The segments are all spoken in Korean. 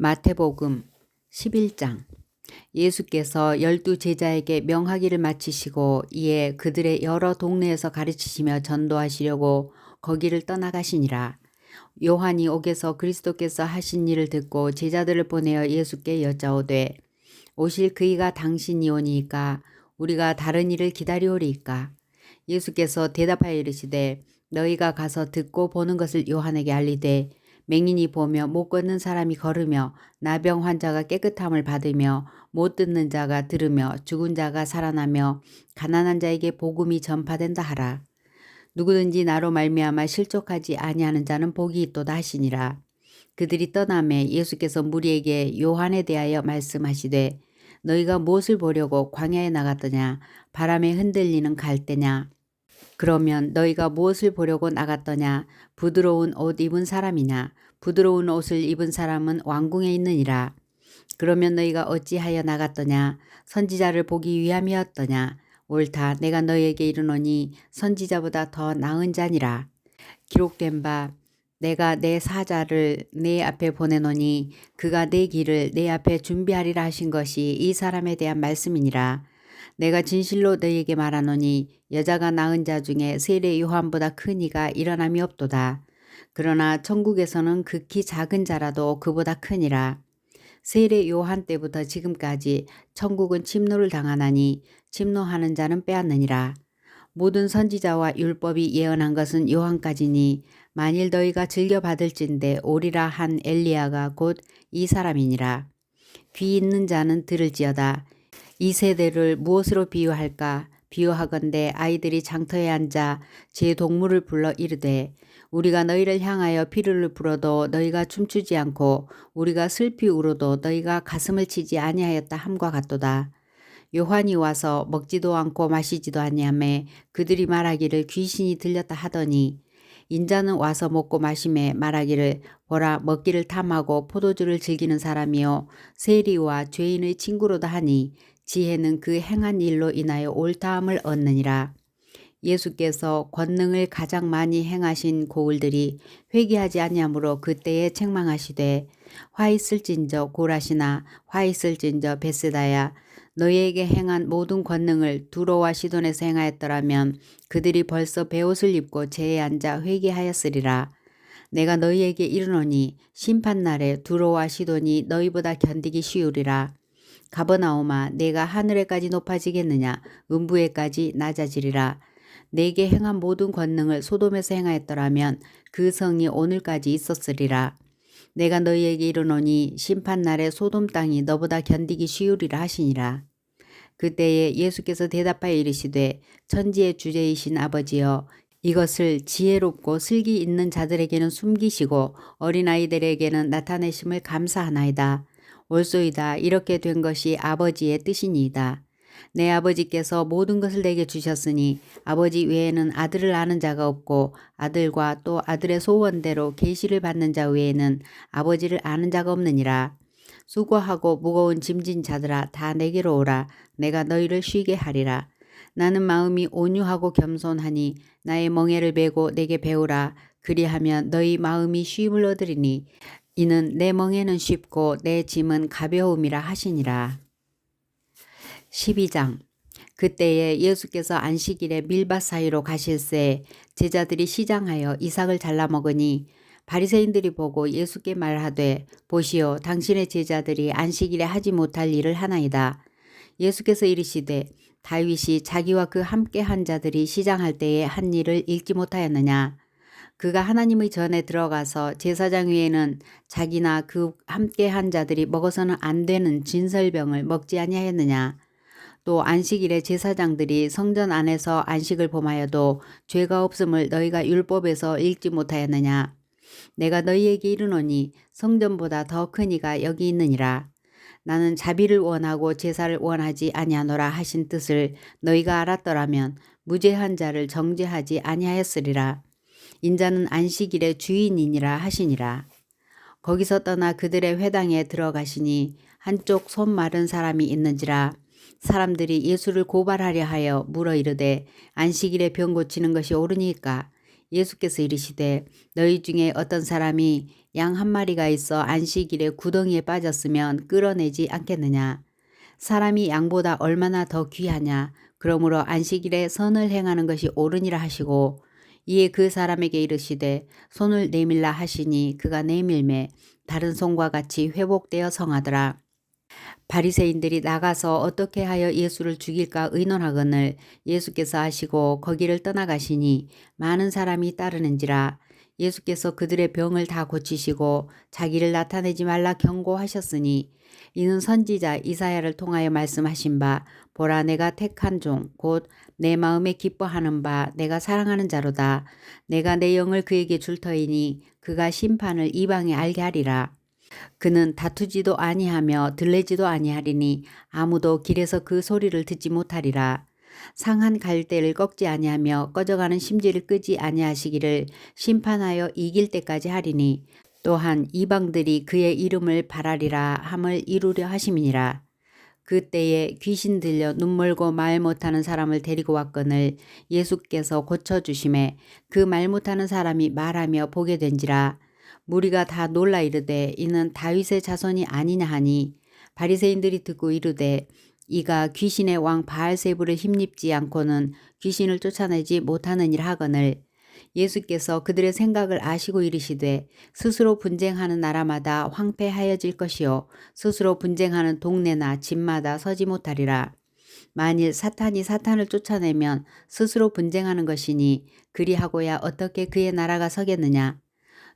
마태복음 11장. 예수께서 12 제자에게 명하기를 마치시고 이에 그들의 여러 동네에서 가르치시며 전도하시려고 거기를 떠나가시니라. 요한이 옥에서 그리스도께서 하신 일을 듣고 제자들을 보내어 예수께 여짜오되 오실 그이가 당신이오니이까 우리가 다른 일을 기다리오리이까. 예수께서 대답하여 이르시되 너희가 가서 듣고 보는 것을 요한에게 알리되 맹인이 보며 못 걷는 사람이 걸으며 나병 환자가 깨끗함을 받으며 못 듣는 자가 들으며 죽은 자가 살아나며 가난한 자에게 복음이 전파된다 하라. 누구든지 나로 말미암아 실족하지 아니하는 자는 복이 있도다 하시니라. 그들이 떠나매 예수께서 무리에게 요한에 대하여 말씀하시되 너희가 무엇을 보려고 광야에 나갔더냐? 바람에 흔들리는 갈대냐? 그러면 너희가 무엇을 보려고 나갔더냐? 부드러운 옷 입은 사람이냐? 부드러운 옷을 입은 사람은 왕궁에 있느니라. 그러면 너희가 어찌하여 나갔더냐? 선지자를 보기 위함이었더냐? 옳다. 내가 너희에게 이르노니 선지자보다 더 나은 자니라. 기록된 바 내가 내 사자를 내 앞에 보내노니 그가 내 길을 내 앞에 준비하리라 하신 것이 이 사람에 대한 말씀이니라. 내가 진실로 너희에게 말하노니 여자가 낳은 자 중에 세례 요한보다 큰 이가 일어남이 없도다. 그러나 천국에서는 극히 작은 자라도 그보다 크니라. 세례 요한 때부터 지금까지 천국은 침노를 당하나니 침노하는 자는 빼앗느니라. 모든 선지자와 율법이 예언한 것은 요한까지니 만일 너희가 즐겨받을진대 오리라 한 엘리야가 곧 이 사람이니라. 귀 있는 자는 들을지어다. 이 세대를 무엇으로 비유할까? 비유하건대 아이들이 장터에 앉아 제 동물을 불러 이르되 우리가 너희를 향하여 피를 불어도 너희가 춤추지 않고 우리가 슬피 울어도 너희가 가슴을 치지 아니하였다 함과 같도다. 요한이 와서 먹지도 않고 마시지도 아니하매 그들이 말하기를 귀신이 들렸다 하더니 인자는 와서 먹고 마심에 말하기를 보라 먹기를 탐하고 포도주를 즐기는 사람이요 세리와 죄인의 친구로다 하니 지혜는 그 행한 일로 인하여 옳다함을 얻느니라. 예수께서 권능을 가장 많이 행하신 고을들이 회개하지 아니하므로 그때에 책망하시되 화 있을진저 고라시나 화 있을진저 베스다야 너희에게 행한 모든 권능을 두로와 시돈에서 행하였더라면 그들이 벌써 베옷을 입고 제에 앉아 회개하였으리라. 내가 너희에게 이르노니 심판날에 두로와 시돈이 너희보다 견디기 쉬우리라. 가버나오마 내가 하늘에까지 높아지겠느냐 음부에까지 낮아지리라. 내게 행한 모든 권능을 소돔에서 행하였더라면 그 성이 오늘까지 있었으리라. 내가 너희에게 이르노니 심판날에 소돔 땅이 너보다 견디기 쉬우리라 하시니라. 그때에 예수께서 대답하여 이르시되 천지의 주제이신 아버지여 이것을 지혜롭고 슬기 있는 자들에게는 숨기시고 어린아이들에게는 나타내심을 감사하나이다. 옳소이다. 이렇게 된 것이 아버지의 뜻이니이다. 내 아버지께서 모든 것을 내게 주셨으니 아버지 외에는 아들을 아는 자가 없고 아들과 또 아들의 소원대로 계시를 받는 자 외에는 아버지를 아는 자가 없느니라. 수고하고 무거운 짐진 자들아 다 내게로 오라. 내가 너희를 쉬게 하리라. 나는 마음이 온유하고 겸손하니 나의 멍에를 메고 내게 배우라. 그리하면 너희 마음이 쉼을 얻으리니 이는 내 멍에는 쉽고 내 짐은 가벼움이라 하시니라. 12장. 그때에 예수께서 안식일에 밀밭 사이로 가실새 제자들이 시장하여 이삭을 잘라 먹으니 바리새인들이 보고 예수께 말하되 보시오 당신의 제자들이 안식일에 하지 못할 일을 하나이다. 예수께서 이르시되 다윗이 자기와 그 함께 한 자들이 시장할 때에 한 일을 읽지 못하였느냐. 그가 하나님의 전에 들어가서 제사장 외에는 자기나 그 함께 한 자들이 먹어서는 안 되는 진설병을 먹지 아니하였느냐. 또 안식일에 제사장들이 성전 안에서 안식을 범하여도 죄가 없음을 너희가 율법에서 읽지 못하였느냐. 내가 너희에게 이르노니 성전보다 더 큰 이가 여기 있느니라. 나는 자비를 원하고 제사를 원하지 아니하노라 하신 뜻을 너희가 알았더라면 무죄한 자를 정죄하지 아니하였으리라. 인자는 안식일의 주인이니라 하시니라. 거기서 떠나 그들의 회당에 들어가시니 한쪽 손 마른 사람이 있는지라. 사람들이 예수를 고발하려 하여 물어 이르되 안식일에 병 고치는 것이 옳으니까. 예수께서 이르시되 너희 중에 어떤 사람이 양 한 마리가 있어 안식일에 구덩이에 빠졌으면 끌어내지 않겠느냐. 사람이 양보다 얼마나 더 귀하냐. 그러므로 안식일에 선을 행하는 것이 옳으니라 하시고 이에 그 사람에게 이르시되 손을 내밀라 하시니 그가 내밀매 다른 손과 같이 회복되어 성하더라. 바리새인들이 나가서 어떻게 하여 예수를 죽일까 의논하거늘 예수께서 하시고 거기를 떠나가시니 많은 사람이 따르는지라. 예수께서 그들의 병을 다 고치시고 자기를 나타내지 말라 경고하셨으니 이는 선지자 이사야를 통하여 말씀하신 바 보라 내가 택한 종 곧 내 마음에 기뻐하는 바 내가 사랑하는 자로다. 내가 내 영을 그에게 줄 터이니 그가 심판을 이방에 알게 하리라. 그는 다투지도 아니하며 들레지도 아니하리니 아무도 길에서 그 소리를 듣지 못하리라. 상한 갈대를 꺾지 아니하며 꺼져가는 심지를 끄지 아니하시기를 심판하여 이길 때까지 하리니 또한 이방들이 그의 이름을 바라리라 함을 이루려 하심이니라. 그때에 귀신 들려 눈멀고 말 못하는 사람을 데리고 왔거늘 예수께서 고쳐주심에 그 말 못하는 사람이 말하며 보게 된지라. 무리가 다 놀라 이르되 이는 다윗의 자손이 아니냐 하니 바리새인들이 듣고 이르되 이가 귀신의 왕 바알세불을 힘입지 않고는 귀신을 쫓아내지 못하느니라 하거늘 예수께서 그들의 생각을 아시고 이르시되 스스로 분쟁하는 나라마다 황폐하여질 것이요 스스로 분쟁하는 동네나 집마다 서지 못하리라. 만일 사탄이 사탄을 쫓아내면 스스로 분쟁하는 것이니 그리하고야 어떻게 그의 나라가 서겠느냐.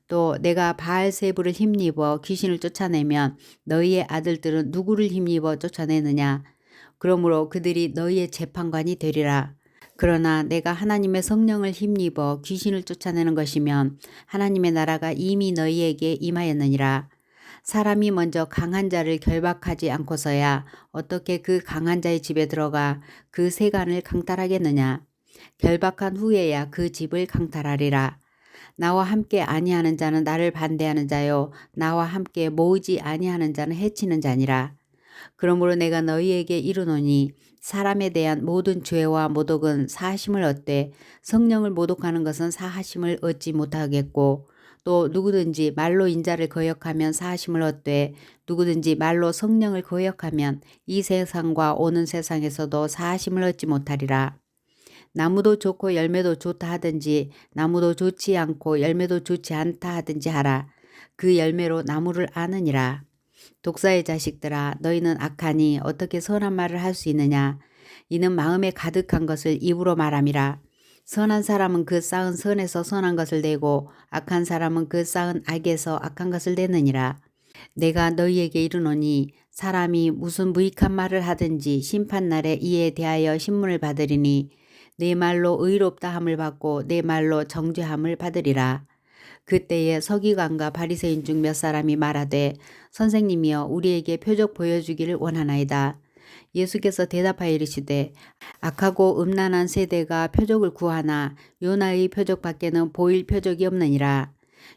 또 내가 바알세불을 힘입어 귀신을 쫓아내면 너희의 아들들은 누구를 힘입어 쫓아내느냐. 그러므로 그들이 너희의 재판관이 되리라. 그러나 내가 하나님의 성령을 힘입어 귀신을 쫓아내는 것이면 하나님의 나라가 이미 너희에게 임하였느니라. 사람이 먼저 강한 자를 결박하지 않고서야 어떻게 그 강한 자의 집에 들어가 그 세간을 강탈하겠느냐. 결박한 후에야 그 집을 강탈하리라. 나와 함께 아니하는 자는 나를 반대하는 자요 나와 함께 모으지 아니하는 자는 해치는 자니라. 그러므로 내가 너희에게 이르노니 사람에 대한 모든 죄와 모독은 사하심을 얻되 성령을 모독하는 것은 사하심을 얻지 못하겠고 또 누구든지 말로 인자를 거역하면 사하심을 얻되 누구든지 말로 성령을 거역하면 이 세상과 오는 세상에서도 사하심을 얻지 못하리라. 나무도 좋고 열매도 좋다 하든지 나무도 좋지 않고 열매도 좋지 않다 하든지 하라. 그 열매로 나무를 아느니라. 독사의 자식들아 너희는 악하니 어떻게 선한 말을 할 수 있느냐. 이는 마음에 가득한 것을 입으로 말함이라. 선한 사람은 그 쌓은 선에서 선한 것을 내고 악한 사람은 그 쌓은 악에서 악한 것을 내느니라. 내가 너희에게 이르노니 사람이 무슨 무익한 말을 하든지 심판날에 이에 대하여 신문을 받으리니 내 말로 의롭다 함을 받고 내 말로 정죄함을 받으리라. 그때에 서기관과 바리새인 중 몇 사람이 말하되 선생님이여 우리에게 표적 보여주기를 원하나이다. 예수께서 대답하여 이르시되 악하고 음란한 세대가 표적을 구하나 요나의 표적 밖에는 보일 표적이 없느니라.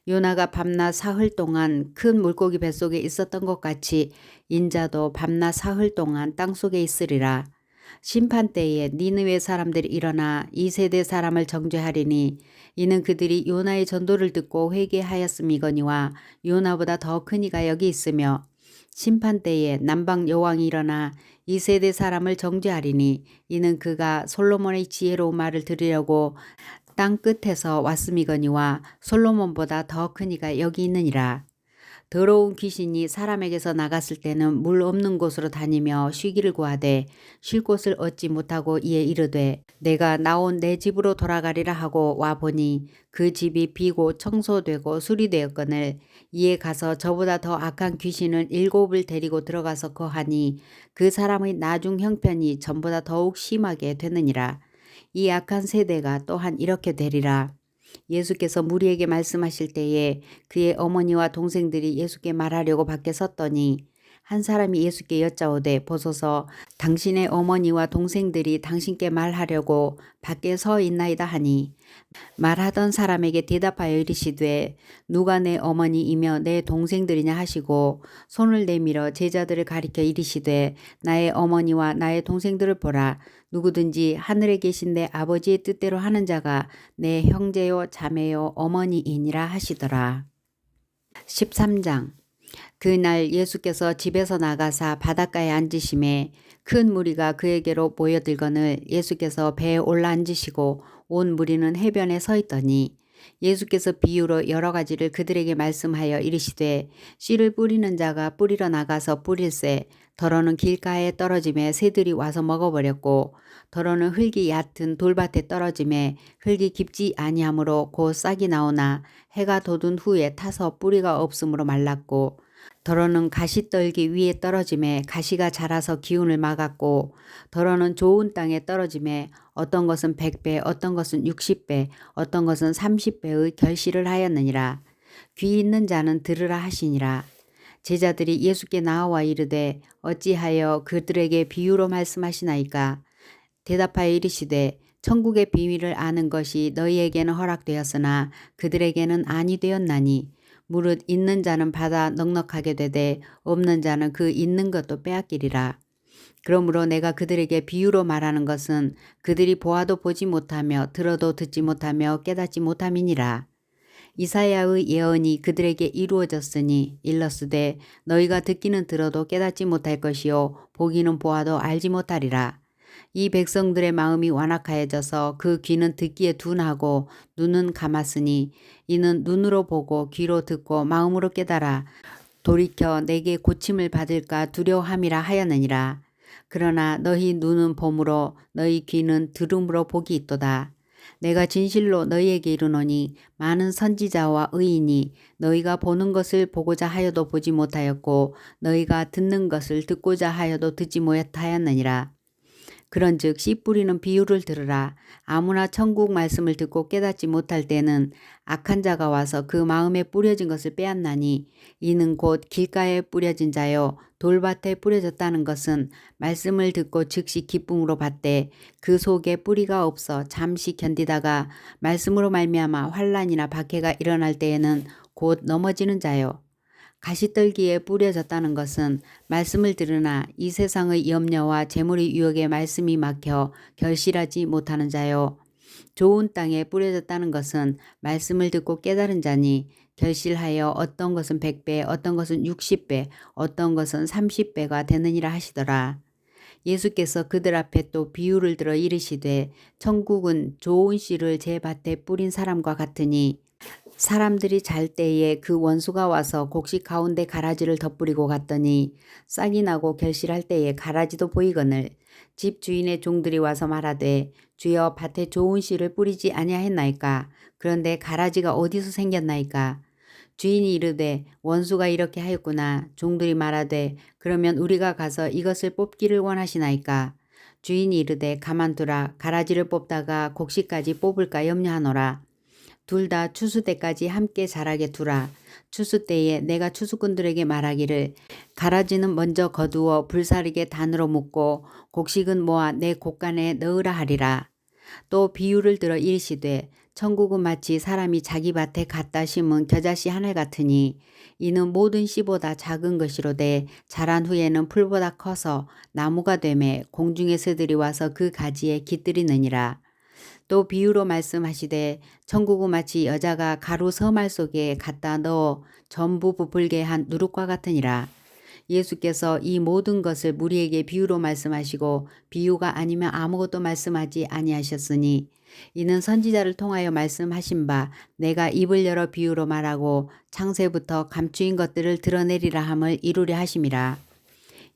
요나가 밤낮 사흘 동안 큰 물고기 뱃속에 있었던 것 같이 인자도 밤낮 사흘 동안 땅속에 있으리라. 심판때에 니느웨 사람들이 일어나 이 세대 사람을 정죄하리니 이는 그들이 요나의 전도를 듣고 회개하였음이거니와 요나보다 더 큰 이가 여기 있으며 심판때에 남방 여왕이 일어나 이 세대 사람을 정죄하리니 이는 그가 솔로몬의 지혜로운 말을 들으려고 땅 끝에서 왔음이거니와 솔로몬보다 더 큰 이가 여기 있느니라. 더러운 귀신이 사람에게서 나갔을 때는 물 없는 곳으로 다니며 쉬기를 구하되 쉴 곳을 얻지 못하고 이에 이르되 내가 나온 내 집으로 돌아가리라 하고 와보니 그 집이 비고 청소되고 수리되었거늘 이에 가서 저보다 더 악한 귀신을 7을 데리고 들어가서 거하니 그 사람의 나중 형편이 전보다 더욱 심하게 되느니라. 이 악한 세대가 또한 이렇게 되리라. 예수께서 무리에게 말씀하실 때에 그의 어머니와 동생들이 예수께 말하려고 밖에 섰더니 한 사람이 예수께 여짜오되 보소서 당신의 어머니와 동생들이 당신께 말하려고 밖에 서 있나이다 하니 말하던 사람에게 대답하여 이르시되 누가 내 어머니이며 내 동생들이냐 하시고 손을 내밀어 제자들을 가리켜 이르시되 나의 어머니와 나의 동생들을 보라. 누구든지 하늘에 계신 내 아버지의 뜻대로 하는 자가 내 형제요 자매요 어머니이니라 하시더라. 13장. 그날 예수께서 집에서 나가사 바닷가에 앉으심에 큰 무리가 그에게로 모여들거늘 예수께서 배에 올라 앉으시고 온 무리는 해변에 서 있더니 예수께서 비유로 여러 가지를 그들에게 말씀하여 이르시되 씨를 뿌리는 자가 뿌리러 나가서 뿌릴새 더러는 길가에 떨어짐에 새들이 와서 먹어버렸고 더러는 흙이 얕은 돌밭에 떨어짐에 흙이 깊지 아니하므로 곧 싹이 나오나 해가 돋은 후에 타서 뿌리가 없으므로 말랐고 더러는 가시떨기 위에 떨어짐에 가시가 자라서 기운을 막았고 더러는 좋은 땅에 떨어짐에 어떤 것은 100배 어떤 것은 60배 어떤 것은 30배의 결실을 하였느니라. 귀 있는 자는 들으라 하시니라. 제자들이 예수께 나와 이르되 어찌하여 그들에게 비유로 말씀하시나이까. 대답하여 이르시되 천국의 비밀을 아는 것이 너희에게는 허락되었으나 그들에게는 아니 되었나니 무릇 있는 자는 받아 넉넉하게 되되 없는 자는 그 있는 것도 빼앗기리라. 그러므로 내가 그들에게 비유로 말하는 것은 그들이 보아도 보지 못하며 들어도 듣지 못하며 깨닫지 못함이니라. 이사야의 예언이 그들에게 이루어졌으니 일렀으되 너희가 듣기는 들어도 깨닫지 못할 것이요 보기는 보아도 알지 못하리라. 이 백성들의 마음이 완악하여져서 그 귀는 듣기에 둔하고 눈은 감았으니 이는 눈으로 보고 귀로 듣고 마음으로 깨달아 돌이켜 내게 고침을 받을까 두려워함이라 하였느니라. 그러나 너희 눈은 봄으로 너희 귀는 들음으로 복이 있도다. 내가 진실로 너희에게 이르노니 많은 선지자와 의인이 너희가 보는 것을 보고자 하여도 보지 못하였고 너희가 듣는 것을 듣고자 하여도 듣지 못하였느니라. 그런즉 씨 뿌리는 비유를 들으라. 아무나 천국 말씀을 듣고 깨닫지 못할 때는 악한 자가 와서 그 마음에 뿌려진 것을 빼앗나니 이는 곧 길가에 뿌려진 자요 돌밭에 뿌려졌다는 것은 말씀을 듣고 즉시 기쁨으로 받되 그 속에 뿌리가 없어 잠시 견디다가 말씀으로 말미암아 환난이나 박해가 일어날 때에는 곧 넘어지는 자요. 가시떨기에 뿌려졌다는 것은 말씀을 들으나 이 세상의 염려와 재물의 유혹에 말씀이 막혀 결실하지 못하는 자요. 좋은 땅에 뿌려졌다는 것은 말씀을 듣고 깨달은 자니 결실하여 어떤 것은 100배 어떤 것은 60배 어떤 것은 30배가 되느니라 하시더라. 예수께서 그들 앞에 또 비유를 들어 이르시되 천국은 좋은 씨를 제 밭에 뿌린 사람과 같으니 사람들이 잘 때에 그 원수가 와서 곡식 가운데 가라지를 덧뿌리고 갔더니 싹이 나고 결실할 때에 가라지도 보이거늘 집 주인의 종들이 와서 말하되 주여 밭에 좋은 씨를 뿌리지 아니하였나이까. 그런데 가라지가 어디서 생겼나이까. 주인이 이르되 원수가 이렇게 하였구나. 종들이 말하되 그러면 우리가 가서 이것을 뽑기를 원하시나이까. 주인이 이르되 가만두라. 가라지를 뽑다가 곡식까지 뽑을까 염려하노라. 둘 다 추수 때까지 함께 자라게 두라. 추수 때에 내가 추수꾼들에게 말하기를 가라지는 먼저 거두어 불사르게 단으로 묶고 곡식은 모아 내 곡간에 넣으라 하리라. 또 비유를 들어 이르시되 천국은 마치 사람이 자기 밭에 갖다 심은 겨자씨 하늘 같으니 이는 모든 씨보다 작은 것이로되 자란 후에는 풀보다 커서 나무가 되매 공중의 새들이 와서 그 가지에 깃들이느니라. 또 비유로 말씀하시되 천국은 마치 여자가 가루 서말 속에 갖다 넣어 전부 부풀게 한 누룩과 같으니라. 예수께서 이 모든 것을 무리에게 비유로 말씀하시고 비유가 아니면 아무것도 말씀하지 아니하셨으니 이는 선지자를 통하여 말씀하신 바 내가 입을 열어 비유로 말하고 창세부터 감추인 것들을 드러내리라 함을 이루려 하심이라.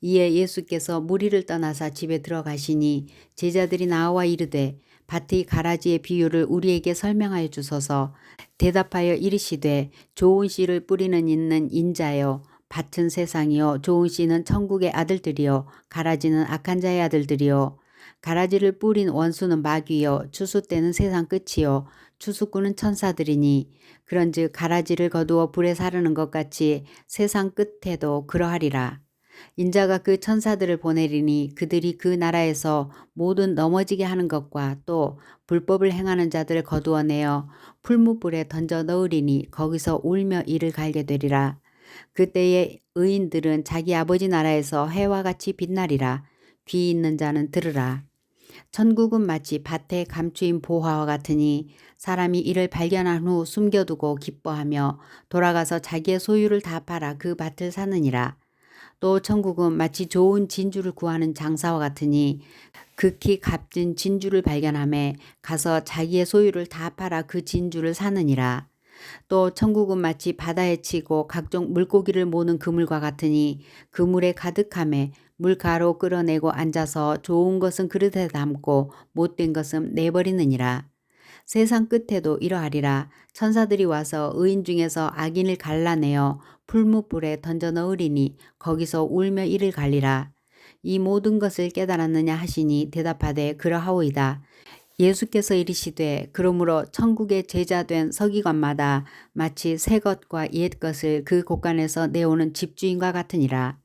이에 예수께서 무리를 떠나사 집에 들어가시니 제자들이 나와 이르되 밭의 가라지의 비유를 우리에게 설명하여 주소서. 대답하여 이르시되 좋은 씨를 뿌리는 있는 인자요 밭은 세상이요 좋은 씨는 천국의 아들들이요 가라지는 악한 자의 아들들이요. 가라지를 뿌린 원수는 마귀요 추수 때는 세상 끝이요 추수꾼은 천사들이니 그런즉 가라지를 거두어 불에 사르는 것 같이 세상 끝에도 그러하리라. 인자가 그 천사들을 보내리니 그들이 그 나라에서 모든 넘어지게 하는 것과 또 불법을 행하는 자들을 거두어내어 풀무불에 던져 넣으리니 거기서 울며 이를 갈게 되리라. 그때에 의인들은 자기 아버지 나라에서 해와 같이 빛나리라. 귀 있는 자는 들으라. 천국은 마치 밭에 감추인 보화와 같으니 사람이 이를 발견한 후 숨겨두고 기뻐하며 돌아가서 자기의 소유를 다 팔아 그 밭을 사느니라. 또 천국은 마치 좋은 진주를 구하는 장사와 같으니 극히 값진 진주를 발견하며 가서 자기의 소유를 다 팔아 그 진주를 사느니라. 또 천국은 마치 바다에 치고 각종 물고기를 모는 그물과 같으니 그물에 가득함에 물가로 끌어내고 앉아서 좋은 것은 그릇에 담고 못된 것은 내버리느니라. 세상 끝에도 이러하리라. 천사들이 와서 의인 중에서 악인을 갈라내어 풀무불에 던져 넣으리니 거기서 울며 이를 갈리라. 이 모든 것을 깨달았느냐 하시니 대답하되 그러하오이다. 예수께서 이르시되 그러므로 천국의 제자된 서기관마다 마치 새 것과 옛 것을 그 곳간에서 내오는 집주인과 같으니라.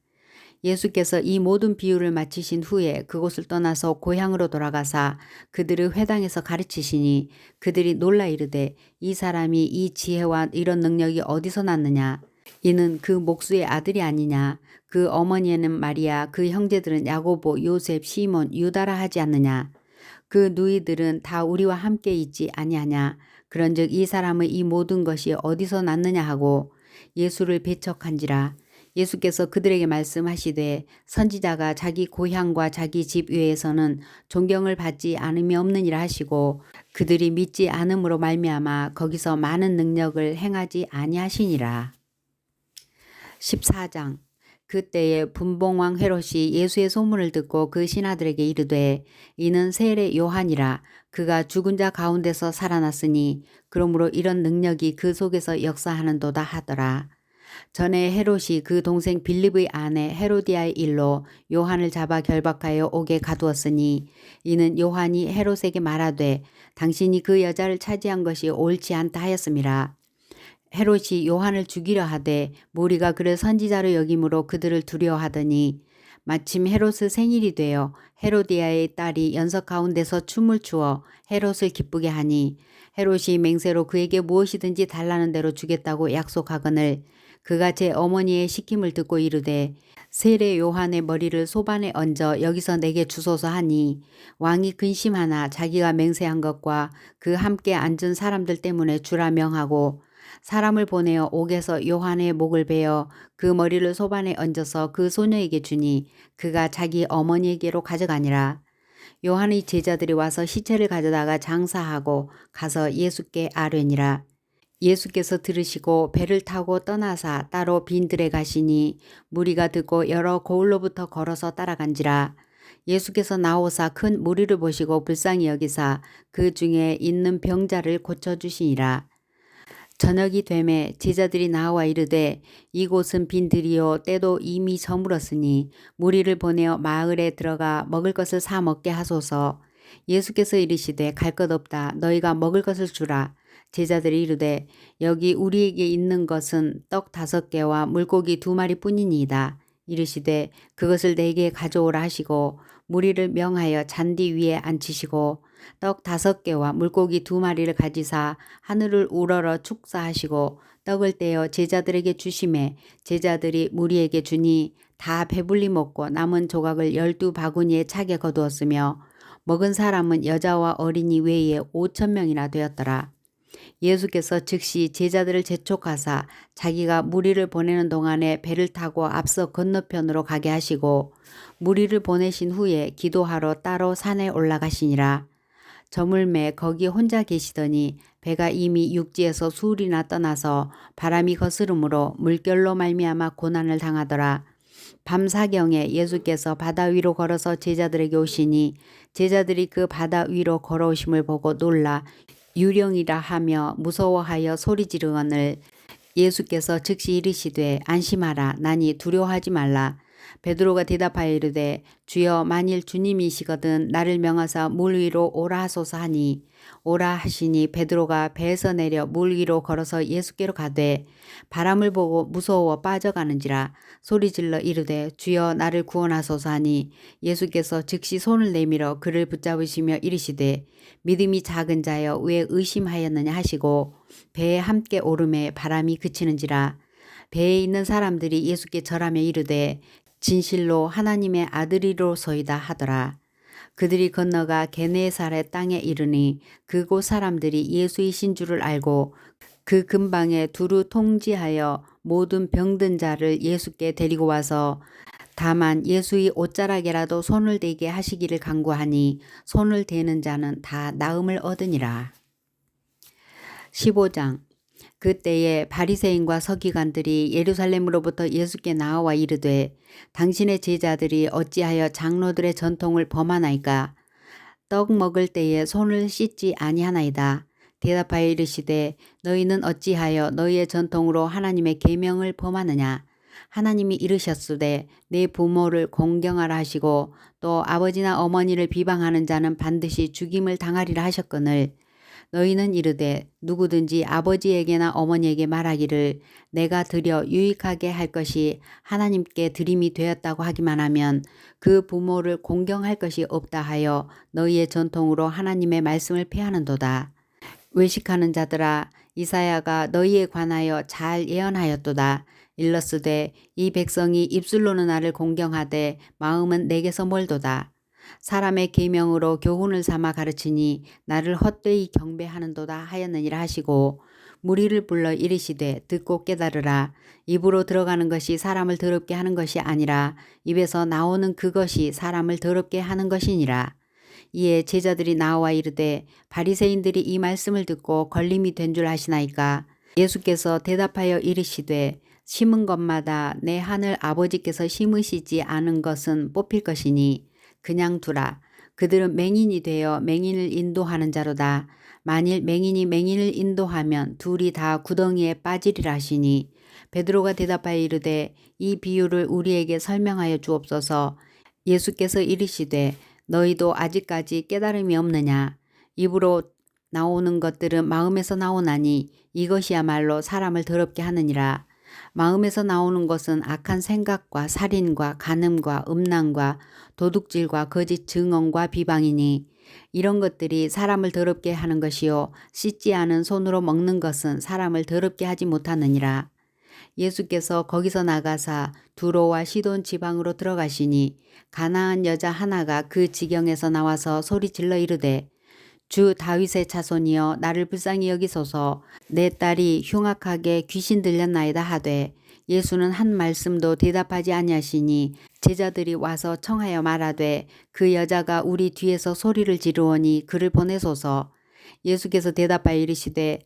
예수께서 이 모든 비유를 마치신 후에 그곳을 떠나서 고향으로 돌아가사 그들의 회당에서 가르치시니 그들이 놀라 이르되 이 사람이 이 지혜와 이런 능력이 어디서 났느냐. 이는 그 목수의 아들이 아니냐. 그 어머니에는 마리아, 그 형제들은 야고보, 요셉, 시몬, 유다라 하지 않느냐. 그 누이들은 다 우리와 함께 있지 아니하냐. 그런즉 이 사람의 이 모든 것이 어디서 났느냐 하고 예수를 배척한지라. 예수께서 그들에게 말씀하시되 선지자가 자기 고향과 자기 집 외에서는 존경을 받지 않음이 없느니라 하시고 그들이 믿지 않음으로 말미암아 거기서 많은 능력을 행하지 아니하시니라. 14장. 그때에 분봉왕 헤롯이 예수의 소문을 듣고 그 신하들에게 이르되 이는 세례 요한이라. 그가 죽은 자 가운데서 살아났으니 그러므로 이런 능력이 그 속에서 역사하는도다 하더라. 전에 헤롯이 그 동생 빌립의 아내 헤로디아의 일로 요한을 잡아 결박하여 옥에 가두었으니 이는 요한이 헤롯에게 말하되 당신이 그 여자를 차지한 것이 옳지 않다 하였음이라. 헤롯이 요한을 죽이려 하되 무리가 그를 선지자로 여김으로 그들을 두려워하더니 마침 헤롯의 생일이 되어 헤로디아의 딸이 연석 가운데서 춤을 추어 헤롯을 기쁘게 하니 헤롯이 맹세로 그에게 무엇이든지 달라는 대로 주겠다고 약속하거늘 그가 제 어머니의 시킴을 듣고 이르되 세례 요한의 머리를 소반에 얹어 여기서 내게 주소서 하니 왕이 근심하나 자기가 맹세한 것과 그 함께 앉은 사람들 때문에 주라 명하고 사람을 보내어 옥에서 요한의 목을 베어 그 머리를 소반에 얹어서 그 소녀에게 주니 그가 자기 어머니에게로 가져가니라. 요한의 제자들이 와서 시체를 가져다가 장사하고 가서 예수께 아뢰니라. 예수께서 들으시고 배를 타고 떠나사 따로 빈들에 가시니 무리가 듣고 여러 고을로부터 걸어서 따라간지라. 예수께서 나오사 큰 무리를 보시고 불쌍히 여기사 그 중에 있는 병자를 고쳐주시니라. 저녁이 되매 제자들이 나와 이르되 이곳은 빈들이요 때도 이미 저물었으니 무리를 보내어 마을에 들어가 먹을 것을 사 먹게 하소서. 예수께서 이르시되 갈 것 없다. 너희가 먹을 것을 주라. 제자들이 이르되 여기 우리에게 있는 것은 떡 5개와 물고기 2마리 뿐이니이다. 이르시되 그것을 내게 가져오라 하시고 무리를 명하여 잔디 위에 앉히시고 떡 5개와 물고기 2마리를 가지사 하늘을 우러러 축사하시고 떡을 떼어 제자들에게 주시매 제자들이 무리에게 주니 다 배불리 먹고 남은 조각을 12바구니에 차게 거두었으며 먹은 사람은 여자와 어린이 외에 5,000명이나 되었더라. 예수께서 즉시 제자들을 재촉하사 자기가 무리를 보내는 동안에 배를 타고 앞서 건너편으로 가게 하시고 무리를 보내신 후에 기도하러 따로 산에 올라가시니라. 저물매 거기 혼자 계시더니 배가 이미 육지에서 수울이나 떠나서 바람이 거스름으로 물결로 말미암아 고난을 당하더라. 밤사경에 예수께서 바다 위로 걸어서 제자들에게 오시니 제자들이 그 바다 위로 걸어오심을 보고 놀라 유령이라 하며 무서워하여 소리 지르거늘 예수께서 즉시 이르시되 안심하라. 나니 두려워하지 말라. 베드로가 대답하여 이르되 주여 만일 주님이시거든 나를 명하사 물 위로 오라 하소서 하니 오라 하시니 베드로가 배에서 내려 물 위로 걸어서 예수께로 가되 바람을 보고 무서워 빠져가는지라 소리질러 이르되 주여 나를 구원하소서 하니 예수께서 즉시 손을 내밀어 그를 붙잡으시며 이르시되 믿음이 작은 자여 왜 의심하였느냐 하시고 배에 함께 오름에 바람이 그치는지라. 배에 있는 사람들이 예수께 절하며 이르되 진실로 하나님의 아들이로소이다 하더라. 그들이 건너가 게네사렛 땅에 이르니 그곳 사람들이 예수이신 줄을 알고 그 근방에 두루 통지하여 모든 병든 자를 예수께 데리고 와서 다만 예수의 옷자락에라도 손을 대게 하시기를 간구하니 손을 대는 자는 다 나음을 얻으니라. 15장. 그때에 바리새인과 서기관들이 예루살렘으로부터 예수께 나와 이르되 당신의 제자들이 어찌하여 장로들의 전통을 범하나이까? 떡 먹을 때에 손을 씻지 아니하나이다. 대답하여 이르시되 너희는 어찌하여 너희의 전통으로 하나님의 계명을 범하느냐? 하나님이 이르셨으되 내 부모를 공경하라 하시고 또 아버지나 어머니를 비방하는 자는 반드시 죽임을 당하리라 하셨거늘 너희는 이르되 누구든지 아버지에게나 어머니에게 말하기를 내가 드려 유익하게 할 것이 하나님께 드림이 되었다고 하기만 하면 그 부모를 공경할 것이 없다 하여 너희의 전통으로 하나님의 말씀을 폐하는도다. 외식하는 자들아 이사야가 너희에 관하여 잘 예언하였도다. 일러스되 이 백성이 입술로는 나를 공경하되 마음은 내게서 멀도다. 사람의 계명으로 교훈을 삼아 가르치니 나를 헛되이 경배하는도다 하였느니라 하시고 무리를 불러 이르시되 듣고 깨달으라. 입으로 들어가는 것이 사람을 더럽게 하는 것이 아니라 입에서 나오는 그것이 사람을 더럽게 하는 것이니라. 이에 제자들이 나와 이르되 바리새인들이 이 말씀을 듣고 걸림이 된 줄 아시나이까? 예수께서 대답하여 이르시되 심은 것마다 내 하늘 아버지께서 심으시지 않은 것은 뽑힐 것이니 그냥 두라. 그들은 맹인이 되어 맹인을 인도하는 자로다. 만일 맹인이 맹인을 인도하면 둘이 다 구덩이에 빠지리라 하시니 베드로가 대답하여 이르되 이 비유를 우리에게 설명하여 주옵소서. 예수께서 이르시되 너희도 아직까지 깨달음이 없느냐? 입으로 나오는 것들은 마음에서 나오나니 이것이야말로 사람을 더럽게 하느니라. 마음에서 나오는 것은 악한 생각과 살인과 간음과 음란과 도둑질과 거짓 증언과 비방이니 이런 것들이 사람을 더럽게 하는 것이요 씻지 않은 손으로 먹는 것은 사람을 더럽게 하지 못하느니라. 예수께서 거기서 나가사 두로와 시돈 지방으로 들어가시니 가나안 여자 하나가 그 지경에서 나와서 소리질러 이르되 주 다윗의 자손이여 나를 불쌍히 여기소서. 내 딸이 흉악하게 귀신 들렸나이다 하되 예수는 한 말씀도 대답하지 아니하시니 제자들이 와서 청하여 말하되 그 여자가 우리 뒤에서 소리를 지르오니 그를 보내소서. 예수께서 대답하여 이르시되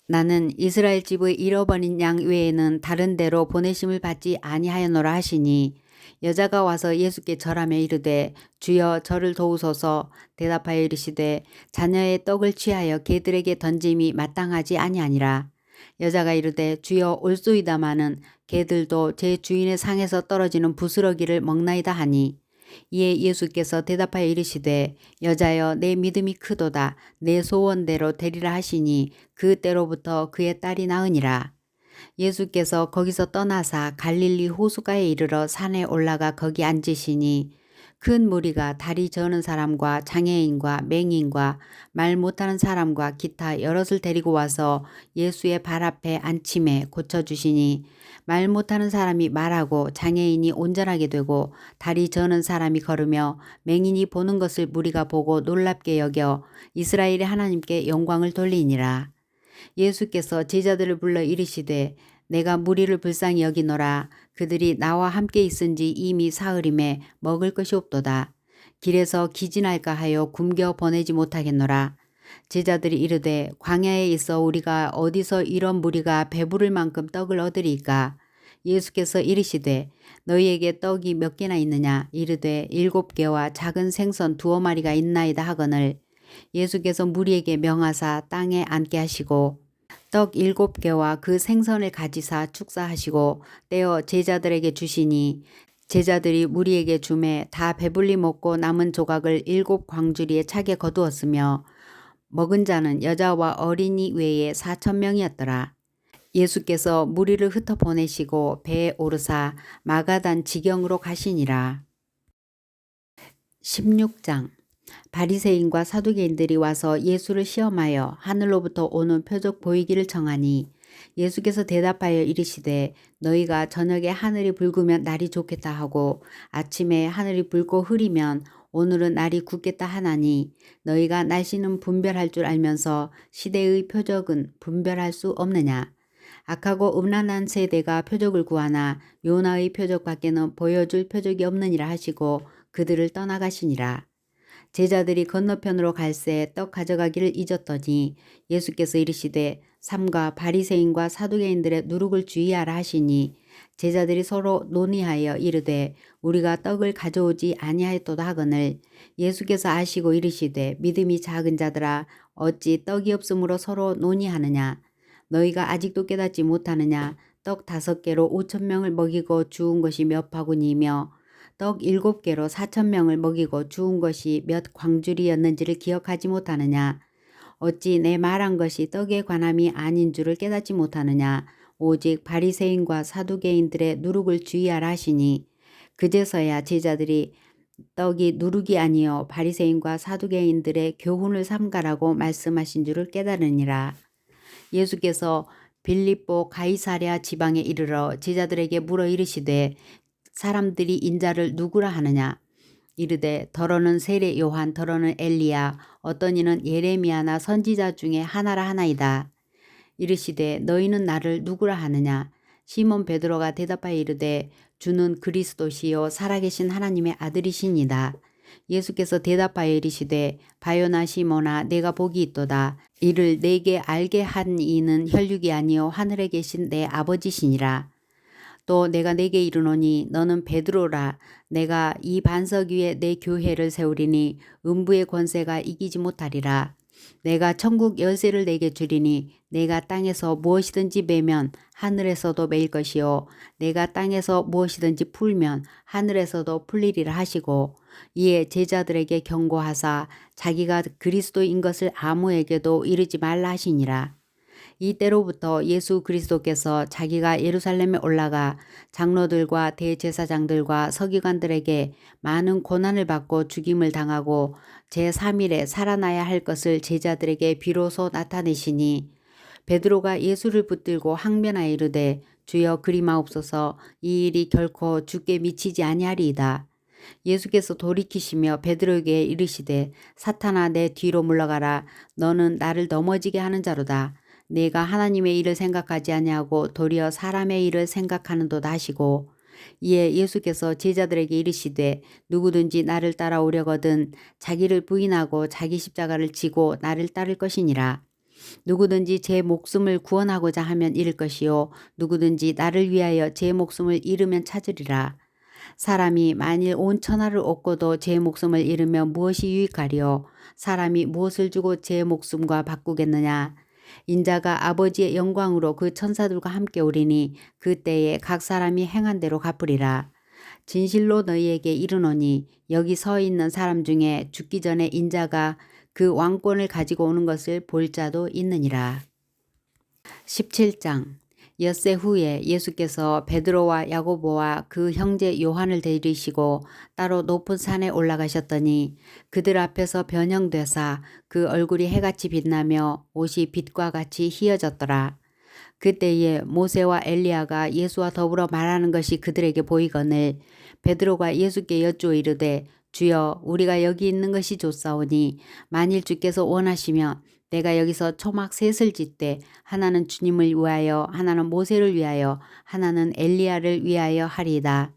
나는 이스라엘 집의 잃어버린 양 외에는 다른 데로 보내심을 받지 아니하였노라 하시니 여자가 와서 예수께 절하며 이르되 주여 저를 도우소서. 대답하여 이르시되 자녀의 떡을 취하여 개들에게 던짐이 마땅하지 아니하니라. 여자가 이르되 주여 올소이다마는 개들도 제 주인의 상에서 떨어지는 부스러기를 먹나이다 하니 이에 예수께서 대답하여 이르시되 여자여 내 믿음이 크도다. 내 소원대로 되리라 하시니 그때로부터 그의 딸이 나으니라. 예수께서 거기서 떠나사 갈릴리 호수가에 이르러 산에 올라가 거기 앉으시니 큰 무리가 다리 저는 사람과 장애인과 맹인과 말 못하는 사람과 기타 여럿을 데리고 와서 예수의 발 앞에 앉힘에 고쳐주시니 말 못하는 사람이 말하고 장애인이 온전하게 되고 다리 저는 사람이 걸으며 맹인이 보는 것을 무리가 보고 놀랍게 여겨 이스라엘의 하나님께 영광을 돌리니라. 예수께서 제자들을 불러 이르시되 내가 무리를 불쌍히 여기노라. 그들이 나와 함께 있은지 이미 사흘임에 먹을 것이 없도다. 길에서 기진할까 하여 굶겨 보내지 못하겠노라. 제자들이 이르되 광야에 있어 우리가 어디서 이런 무리가 배부를 만큼 떡을 얻으리까? 예수께서 이르시되 너희에게 떡이 몇 개나 있느냐? 이르되 7개와 작은 생선 2마리가 있나이다 하거늘 예수께서 무리에게 명하사 땅에 앉게 하시고 떡 7개와 그 생선을 가지사 축사하시고 떼어 제자들에게 주시니 제자들이 무리에게 주매 다 배불리 먹고 남은 조각을 7광주리에 차게 거두었으며 먹은 자는 여자와 어린이 외에 4,000명이었더라. 예수께서 무리를 흩어 보내시고 배에 오르사 마가단 지경으로 가시니라. 16장. 바리새인과 사두개인들이 와서 예수를 시험하여 하늘로부터 오는 표적 보이기를 청하니 예수께서 대답하여 이르시되 너희가 저녁에 하늘이 붉으면 날이 좋겠다 하고 아침에 하늘이 붉고 흐리면 오늘은 날이 굳겠다 하나니 너희가 날씨는 분별할 줄 알면서 시대의 표적은 분별할 수 없느냐. 악하고 음란한 세대가 표적을 구하나 요나의 표적밖에는 보여줄 표적이 없느니라 하시고 그들을 떠나가시니라. 제자들이 건너편으로 갈새 떡 가져가기를 잊었더니 예수께서 이르시되 삼가 바리새인과 사두개인들의 누룩을 주의하라 하시니 제자들이 서로 논의하여 이르되 우리가 떡을 가져오지 아니하였도다 하거늘 예수께서 아시고 이르시되 믿음이 작은 자들아 어찌 떡이 없으므로 서로 논의하느냐. 너희가 아직도 깨닫지 못하느냐. 떡 5개로 5,000명을 먹이고 주운 것이 몇 바구니이며 떡 7개로 4,000명을 먹이고 주운 것이 몇 광주리였는지를 기억하지 못하느냐. 어찌 내 말한 것이 떡에 관함이 아닌 줄을 깨닫지 못하느냐. 오직 바리새인과 사두개인들의 누룩을 주의하라 하시니 그제서야 제자들이 떡이 누룩이 아니요 바리새인과 사두개인들의 교훈을 삼가라고 말씀하신 줄을 깨달으니라. 예수께서 빌립보 가이사랴 지방에 이르러 제자들에게 물어 이르시되 사람들이 인자를 누구라 하느냐. 이르되 더러는 세례 요한 더러는 엘리야 어떤 이는 예레미야나 선지자 중에 하나라 하나이다. 이르시되 너희는 나를 누구라 하느냐. 시몬 베드로가 대답하여 이르되 주는 그리스도시요 살아계신 하나님의 아들이시니이다. 예수께서 대답하여 이르시되 바요나 시몬아 내가 복이 있도다. 이를 내게 알게 한 이는 혈육이 아니요 하늘에 계신 내 아버지시니라. 또 내가 내게 이르노니 너는 베드로라. 내가 이 반석 위에 내 교회를 세우리니 음부의 권세가 이기지 못하리라. 내가 천국 열쇠를 내게 주리니 내가 땅에서 무엇이든지 매면 하늘에서도 매일 것이요 내가 땅에서 무엇이든지 풀면 하늘에서도 풀리리라 하시고 이에 제자들에게 경고하사 자기가 그리스도인 것을 아무에게도 이르지 말라 하시니라. 이때로부터 예수 그리스도께서 자기가 예루살렘에 올라가 장로들과 대제사장들과 서기관들에게 많은 고난을 받고 죽임을 당하고 제3일에 살아나야 할 것을 제자들에게 비로소 나타내시니 베드로가 예수를 붙들고 항변하여 이르되 주여 그리마옵소서 이 일이 결코 주께 미치지 아니하리이다. 예수께서 돌이키시며 베드로에게 이르시되 사탄아 내 뒤로 물러가라. 너는 나를 넘어지게 하는 자로다. 내가 하나님의 일을 생각하지 아니하고 도리어 사람의 일을 생각하는도다 하시고 이에 예수께서 제자들에게 이르시되 누구든지 나를 따라오려거든 자기를 부인하고 자기 십자가를 지고 나를 따를 것이니라. 누구든지 제 목숨을 구원하고자 하면 잃을 것이요 누구든지 나를 위하여 제 목숨을 잃으면 찾으리라. 사람이 만일 온 천하를 얻고도 제 목숨을 잃으면 무엇이 유익하리요. 사람이 무엇을 주고 제 목숨과 바꾸겠느냐. 인자가 아버지의 영광으로 그 천사들과 함께 오리니 그때에 각 사람이 행한 대로 갚으리라. 진실로 너희에게 이르노니 여기 서 있는 사람 중에 죽기 전에 인자가 그 왕권을 가지고 오는 것을 볼 자도 있느니라. 17장. 엿새 후에 예수께서 베드로와 야고보와 그 형제 요한을 데리시고 따로 높은 산에 올라가셨더니 그들 앞에서 변형되사 그 얼굴이 해같이 빛나며 옷이 빛과 같이 희어졌더라. 그때에 모세와 엘리야가 예수와 더불어 말하는 것이 그들에게 보이거늘 베드로가 예수께 여쭈어 이르되 주여 우리가 여기 있는 것이 좋사오니 만일 주께서 원하시면 내가 여기서 초막 셋을 짓되 하나는 주님을 위하여 하나는 모세를 위하여 하나는 엘리야를 위하여 하리이다.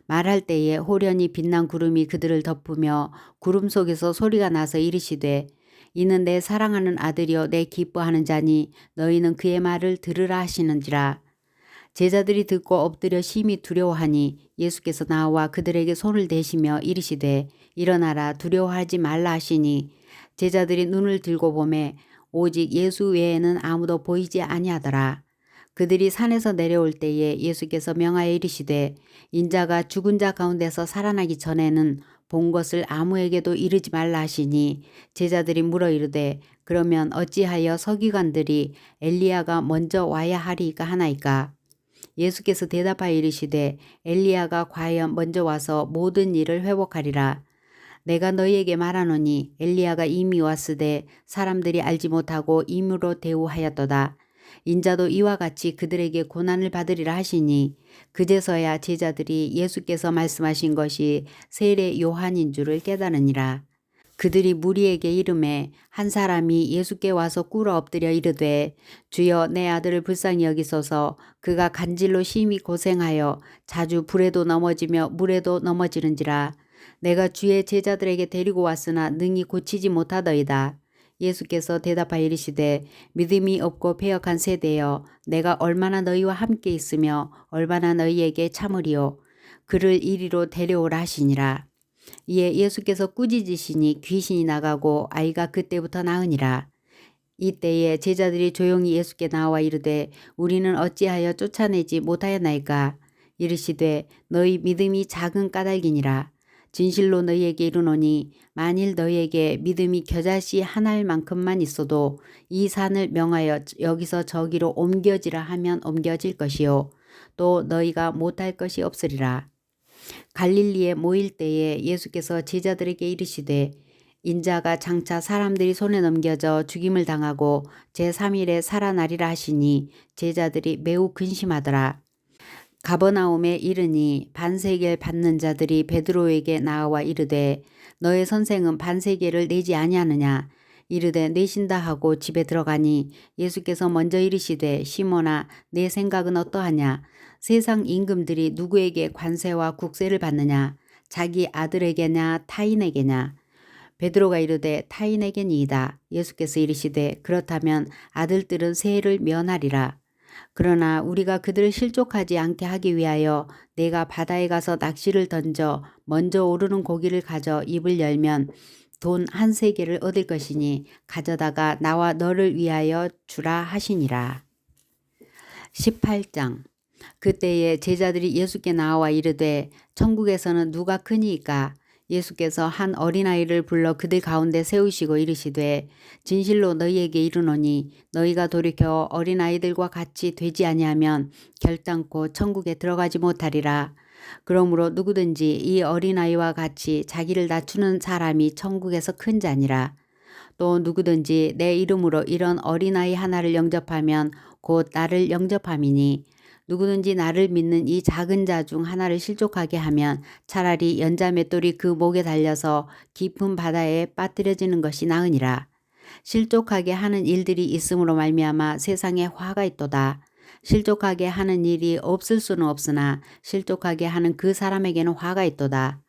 말할 때에 호련히 빛난 구름이 그들을 덮으며 구름 속에서 소리가 나서 이르시되 이는 내 사랑하는 아들이요 내 기뻐하는 자니 너희는 그의 말을 들으라 하시는지라. 제자들이 듣고 엎드려 심히 두려워하니 예수께서 나와 그들에게 손을 대시며 이르시되 일어나라 두려워하지 말라 하시니 제자들이 눈을 들고 보매 오직 예수 외에는 아무도 보이지 아니하더라. 그들이 산에서 내려올 때에 예수께서 명하여 이르시되 인자가 죽은 자 가운데서 살아나기 전에는 본 것을 아무에게도 이르지 말라 하시니 제자들이 물어 이르되 그러면 어찌하여 서기관들이 엘리야가 먼저 와야 하리이까 하나이까. 예수께서 대답하여 이르시되 엘리야가 과연 먼저 와서 모든 일을 회복하리라. 내가 너희에게 말하노니 엘리야가 이미 왔으되 사람들이 알지 못하고 임으로 대우하였도다. 인자도 이와 같이 그들에게 고난을 받으리라 하시니 그제서야 제자들이 예수께서 말씀하신 것이 세례 요한인 줄을 깨달으니라. 그들이 무리에게 이르매 한 사람이 예수께 와서 꿇어 엎드려 이르되 주여 내 아들을 불쌍히 여기소서. 그가 간질로 심히 고생하여 자주 불에도 넘어지며 물에도 넘어지는지라. 내가 주의 제자들에게 데리고 왔으나 능히 고치지 못하더이다. 예수께서 대답하여 이르시되 믿음이 없고 패역한 세대여, 내가 얼마나 너희와 함께 있으며 얼마나 너희에게 참으리요. 그를 이리로 데려오라 하시니라. 이에 예수께서 꾸짖으시니 귀신이 나가고 아이가 그때부터 나으니라. 이때에 제자들이 조용히 예수께 나와 이르되 우리는 어찌하여 쫓아내지 못하였나이까. 이르시되 너희 믿음이 작은 까닭이니라. 진실로 너희에게 이르노니 만일 너희에게 믿음이 겨자씨 하나만큼만 있어도 이 산을 명하여 여기서 저기로 옮겨지라 하면 옮겨질 것이요 또 너희가 못할 것이 없으리라. 갈릴리에 모일 때에 예수께서 제자들에게 이르시되 인자가 장차 사람들이 손에 넘겨져 죽임을 당하고 제3일에 살아나리라 하시니 제자들이 매우 근심하더라. 가버나움에 이르니 반세겔 받는 자들이 베드로에게 나와 이르되 너의 선생은 반세겔을 내지 아니하느냐. 이르되 내신다 하고 집에 들어가니 예수께서 먼저 이르시되 시몬아 내 생각은 어떠하냐. 세상 임금들이 누구에게 관세와 국세를 받느냐. 자기 아들에게냐 타인에게냐. 베드로가 이르되 타인에게니이다. 예수께서 이르시되 그렇다면 아들들은 세를 면하리라. 그러나 우리가 그들을 실족하지 않게 하기 위하여 내가 바다에 가서 낚시를 던져 먼저 오르는 고기를 가져 입을 열면 돈 한 세겔을 얻을 것이니 가져다가 나와 너를 위하여 주라 하시니라. 18장. 그때에 제자들이 예수께 나와 이르되 천국에서는 누가 크니이까. 예수께서 한 어린아이를 불러 그들 가운데 세우시고 이르시되 진실로 너희에게 이르노니 너희가 돌이켜 어린아이들과 같이 되지 아니하면 결단코 천국에 들어가지 못하리라. 그러므로 누구든지 이 어린아이와 같이 자기를 낮추는 사람이 천국에서 큰 자니라. 또 누구든지 내 이름으로 이런 어린아이 하나를 영접하면 곧 나를 영접함이니 누구든지 나를 믿는 이 작은 자 중 하나를 실족하게 하면 차라리 연자맷돌이 그 목에 달려서 깊은 바다에 빠뜨려지는 것이 나으니라. 실족하게 하는 일들이 있음으로 말미암아 세상에 화가 있도다. 실족하게 하는 일이 없을 수는 없으나 실족하게 하는 그 사람에게는 화가 있도다.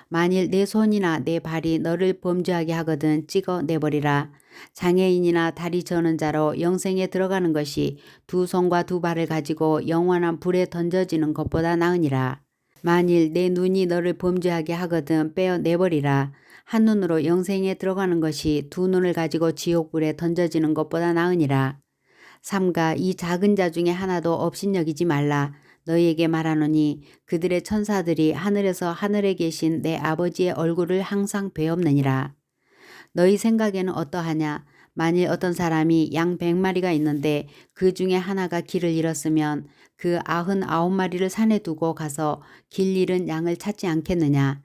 만일 내 손이나 내 발이 너를 범죄하게 하거든 찍어 내버리라. 장애인이나 다리 저는 자로 영생에 들어가는 것이 두 손과 두 발을 가지고 영원한 불에 던져지는 것보다 나으니라. 만일 내 눈이 너를 범죄하게 하거든 빼어 내버리라. 한 눈으로 영생에 들어가는 것이 두 눈을 가지고 지옥불에 던져지는 것보다 나으니라. 삼가 이 작은 자 중에 하나도 업신여기지 말라. 너희에게 말하노니 그들의 천사들이 하늘에서 하늘에 계신 내 아버지의 얼굴을 항상 배옵느니라. 너희 생각에는 어떠하냐. 만일 어떤 사람이 양 100마리가 있는데 그 중에 하나가 길을 잃었으면 그 99마리를 산에 두고 가서 길 잃은 양을 찾지 않겠느냐.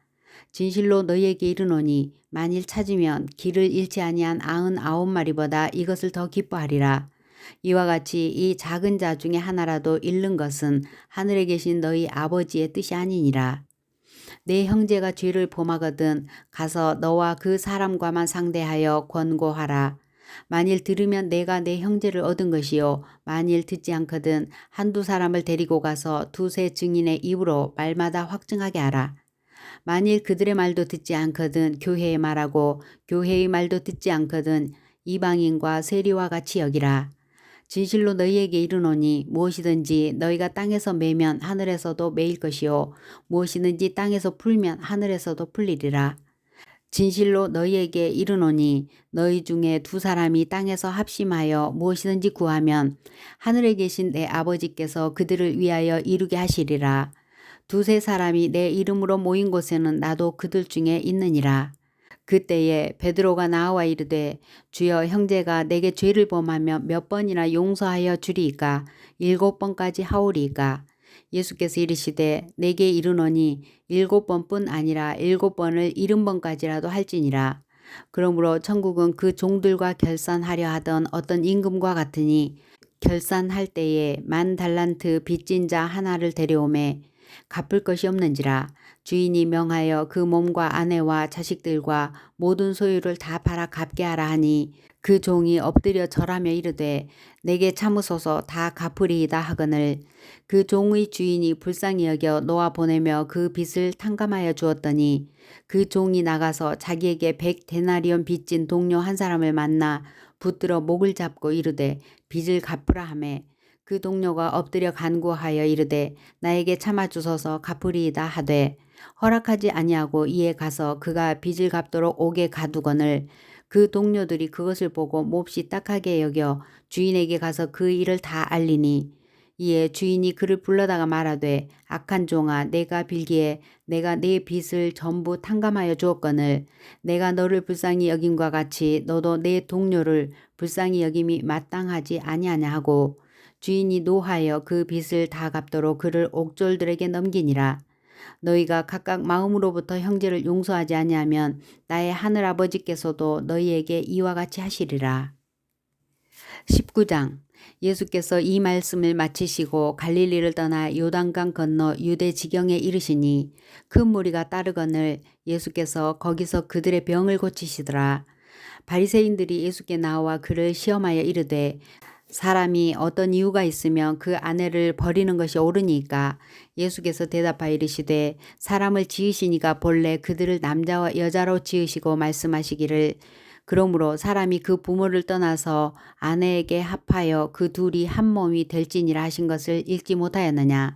진실로 너희에게 이르노니 만일 찾으면 길을 잃지 아니한 99마리보다 이것을 더 기뻐하리라. 이와 같이 이 작은 자 중에 하나라도 잃는 것은 하늘에 계신 너희 아버지의 뜻이 아니니라. 내 형제가 죄를 범하거든 가서 너와 그 사람과만 상대하여 권고하라. 만일 들으면 내가 내 형제를 얻은 것이요 만일 듣지 않거든 한두 사람을 데리고 가서 두세 증인의 입으로 말마다 확증하게 하라. 만일 그들의 말도 듣지 않거든 교회의 말하고 교회의 말도 듣지 않거든 이방인과 세리와 같이 여기라. 진실로 너희에게 이르노니 무엇이든지 너희가 땅에서 매면 하늘에서도 매일 것이요 무엇이든지 땅에서 풀면 하늘에서도 풀리리라. 진실로 너희에게 이르노니 너희 중에 두 사람이 땅에서 합심하여 무엇이든지 구하면 하늘에 계신 내 아버지께서 그들을 위하여 이루게 하시리라. 두세 사람이 내 이름으로 모인 곳에는 나도 그들 중에 있느니라. 그때에 베드로가 나와 이르되 주여 형제가 내게 죄를 범하며 몇 번이나 용서하여 주리이까 7번까지 하오리이까. 예수께서 이르시되 내게 이르노니 7번뿐 아니라 7번을 70번까지라도 할지니라. 그러므로 천국은 그 종들과 결산하려 하던 어떤 임금과 같으니 결산할 때에 10,000달란트 빚진 자 하나를 데려오매 갚을 것이 없는지라. 주인이 명하여 그 몸과 아내와 자식들과 모든 소유를 다 팔아 갚게 하라 하니 그 종이 엎드려 절하며 이르되 내게 참으소서 다 갚으리이다 하거늘 그 종의 주인이 불쌍히 여겨 놓아 보내며 그 빚을 탕감하여 주었더니 그 종이 나가서 자기에게 100데나리온 빚진 동료 한 사람을 만나 붙들어 목을 잡고 이르되 빚을 갚으라 하매 그 동료가 엎드려 간구하여 이르되 나에게 참아주소서 갚으리이다 하되 허락하지 아니하고 이에 가서 그가 빚을 갚도록 옥에 가두거늘 그 동료들이 그것을 보고 몹시 딱하게 여겨 주인에게 가서 그 일을 다 알리니 이에 주인이 그를 불러다가 말하되 악한 종아 내가 빌기에 내가 네 빚을 전부 탕감하여 주었거늘 내가 너를 불쌍히 여김과 같이 너도 내 동료를 불쌍히 여김이 마땅하지 아니하냐 하고 주인이 노하여 그 빚을 다 갚도록 그를 옥졸들에게 넘기니라. 너희가 각각 마음으로부터 형제를 용서하지 아니하면 나의 하늘 아버지께서도 너희에게 이와 같이 하시리라. 19장. 예수께서 이 말씀을 마치시고 갈릴리를 떠나 요단강 건너 유대 지경에 이르시니 큰 무리가 따르거늘 예수께서 거기서 그들의 병을 고치시더라. 바리새인들이 예수께 나와 그를 시험하여 이르되 사람이 어떤 이유가 있으면 그 아내를 버리는 것이 옳으니까. 예수께서 대답하여 이르시되 사람을 지으시니가 본래 그들을 남자와 여자로 지으시고 말씀하시기를 그러므로 사람이 그 부모를 떠나서 아내에게 합하여 그 둘이 한 몸이 될지니라 하신 것을 읽지 못하였느냐.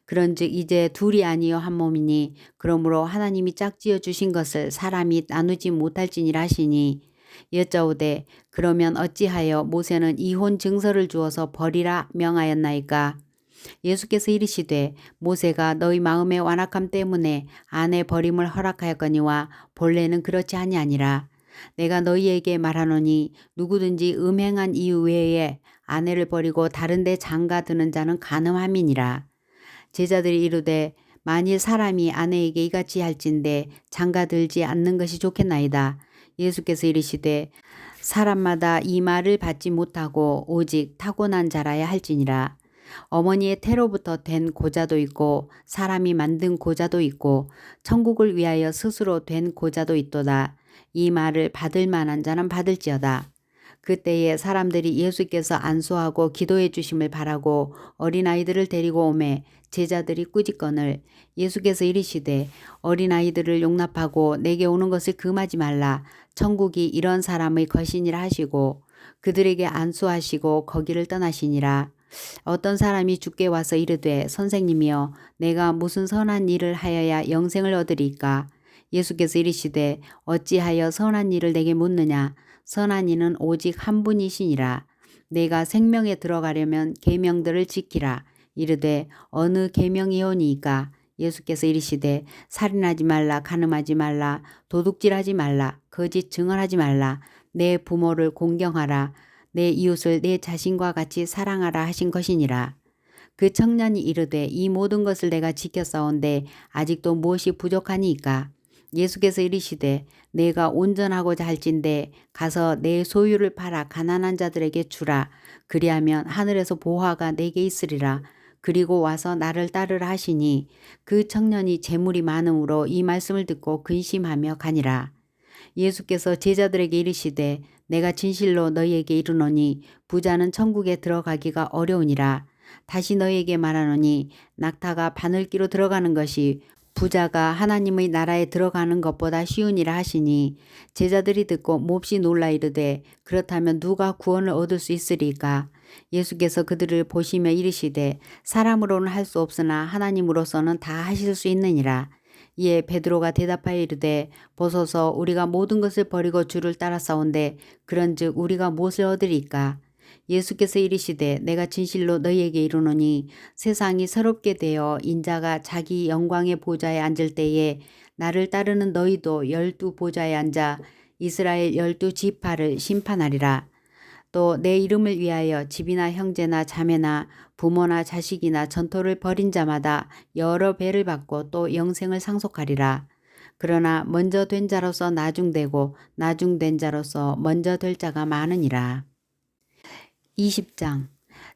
그런즉 이제 둘이 아니요 한 몸이니 그러므로 하나님이 짝지어 주신 것을 사람이 나누지 못할지니라 하시니 여짜오되 그러면 어찌하여 모세는 이혼 증서를 주어서 버리라 명하였나이까. 예수께서 이르시되 모세가 너희 마음의 완악함 때문에 아내 버림을 허락하였거니와 본래는 그렇지 아니하니라. 내가 너희에게 말하노니 누구든지 음행한 이유 외에 아내를 버리고 다른 데 장가드는 자는 간음함이니라. 제자들이 이르되 만일 사람이 아내에게 이같이 할진대 장가들지 않는 것이 좋겠나이다. 예수께서 이르시되 사람마다 이 말을 받지 못하고 오직 타고난 자라야 할지니라. 어머니의 태로부터 된 고자도 있고 사람이 만든 고자도 있고 천국을 위하여 스스로 된 고자도 있도다. 이 말을 받을 만한 자는 받을지어다. 그때에 사람들이 예수께서 안수하고 기도해 주심을 바라고 어린아이들을 데리고 오매 제자들이 꾸짖거늘 예수께서 이르시되 어린아이들을 용납하고 내게 오는 것을 금하지 말라. 천국이 이런 사람의 것이니라 하시고 그들에게 안수하시고 거기를 떠나시니라. 어떤 사람이 주께 와서 이르되 선생님이여 내가 무슨 선한 일을 하여야 영생을 얻으리까. 예수께서 이르시되 어찌하여 선한 일을 내게 묻느냐. 선한 이는 오직 한 분이시니라. 내가 생명에 들어가려면 계명들을 지키라. 이르되 어느 계명이오니이까. 예수께서 이르시되 살인하지 말라, 간음하지 말라, 도둑질하지 말라, 거짓 증언하지 말라, 내 부모를 공경하라, 내 이웃을 내 자신과 같이 사랑하라 하신 것이니라. 그 청년이 이르되 이 모든 것을 내가 지켰사온데 아직도 무엇이 부족하니이까. 예수께서 이르시되 내가 온전하고자 할진대 가서 내 소유를 팔아 가난한 자들에게 주라. 그리하면 하늘에서 보화가 내게 있으리라. 그리고 와서 나를 따르라 하시니 그 청년이 재물이 많음으로 이 말씀을 듣고 근심하며 가니라. 예수께서 제자들에게 이르시되 내가 진실로 너희에게 이르노니 부자는 천국에 들어가기가 어려우니라. 다시 너희에게 말하노니 낙타가 바늘기로 들어가는 것이 부자가 하나님의 나라에 들어가는 것보다 쉬우니라 하시니 제자들이 듣고 몹시 놀라 이르되 그렇다면 누가 구원을 얻을 수 있으리까. 예수께서 그들을 보시며 이르시되 사람으로는 할 수 없으나 하나님으로서는 다 하실 수 있느니라. 이에 베드로가 대답하여 이르되 보소서 우리가 모든 것을 버리고 주를 따라싸운데 그런즉 우리가 무엇을 얻으리까? 예수께서 이르시되 내가 진실로 너희에게 이르노니 세상이 새롭게 되어 인자가 자기 영광의 보좌에 앉을 때에 나를 따르는 너희도 12 보좌에 앉아 이스라엘 12 지파를 심판하리라. 또 내 이름을 위하여 집이나 형제나 자매나 부모나 자식이나 전토를 벌인 자마다 여러 배를 받고 또 영생을 상속하리라. 그러나 먼저 된 자로서 나중되고 나중된 자로서 먼저 될 자가 많으니라. 20장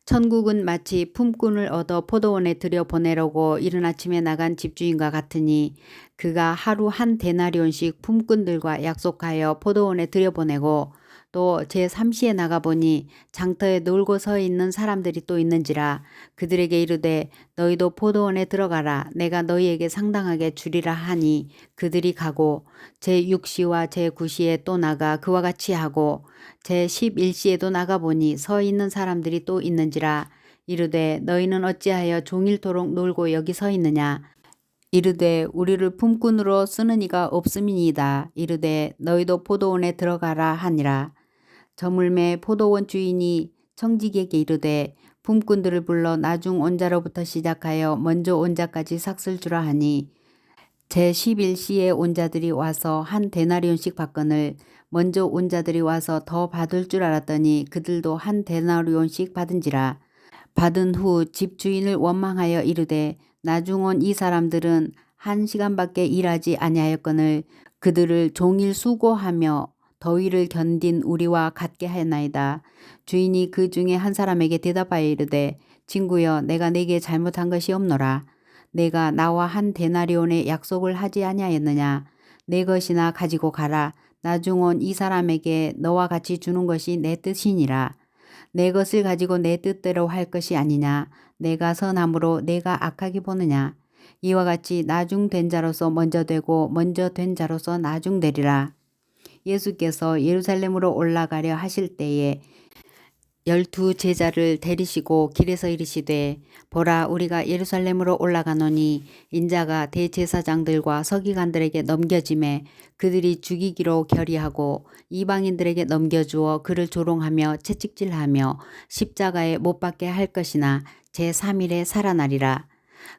천국은 마치 품꾼을 얻어 포도원에 들여보내려고 이른 아침에 나간 집주인과 같으니 그가 하루 한 데나리온씩 품꾼들과 약속하여 포도원에 들여보내고 또 제3시에 나가보니 장터에 놀고 서 있는 사람들이 또 있는지라 그들에게 이르되 너희도 포도원에 들어가라 내가 너희에게 상당하게 주리라 하니 그들이 가고 제6시와 제9시에 또 나가 그와 같이 하고 제11시에도 나가보니 서 있는 사람들이 또 있는지라 이르되 너희는 어찌하여 종일토록 놀고 여기 서 있느냐 이르되 우리를 품꾼으로 쓰는 이가 없음이니이다. 이르되 너희도 포도원에 들어가라 하니라. 저물매 포도원 주인이 청지기에게 이르되 품꾼들을 불러 나중 온 자로부터 시작하여 먼저 온 자까지 삭슬 주라 하니 제11시에 온 자들이 와서 한 데나리온씩 받거늘 먼저 온 자들이 와서 더 받을 줄 알았더니 그들도 한 데나리온씩 받은지라. 받은 후 집주인을 원망하여 이르되 나중 온 이 사람들은 1시간밖에 일하지 아니하였거늘 그들을 종일 수고하며 더위를 견딘 우리와 같게 하였나이다. 주인이 그 중에 한 사람에게 대답하여 이르되 친구여 내가 네게 잘못한 것이 없노라. 내가 나와 한 데나리온의 약속을 하지 아니하였느냐. 내 것이나 가지고 가라. 나중 온 이 사람에게 너와 같이 주는 것이 내 뜻이니라. 내 것을 가지고 내 뜻대로 할 것이 아니냐. 내가 선함으로 내가 악하게 보느냐. 이와 같이 나중된 자로서 먼저 되고 먼저 된 자로서 나중되리라. 예수께서 예루살렘으로 올라가려 하실 때에 12 제자를 데리시고 길에서 이르시되 보라 우리가 예루살렘으로 올라가노니 인자가 대제사장들과 서기관들에게 넘겨짐에 그들이 죽이기로 결의하고 이방인들에게 넘겨주어 그를 조롱하며 채찍질하며 십자가에 못 박게 할 것이나 제3일에 살아나리라.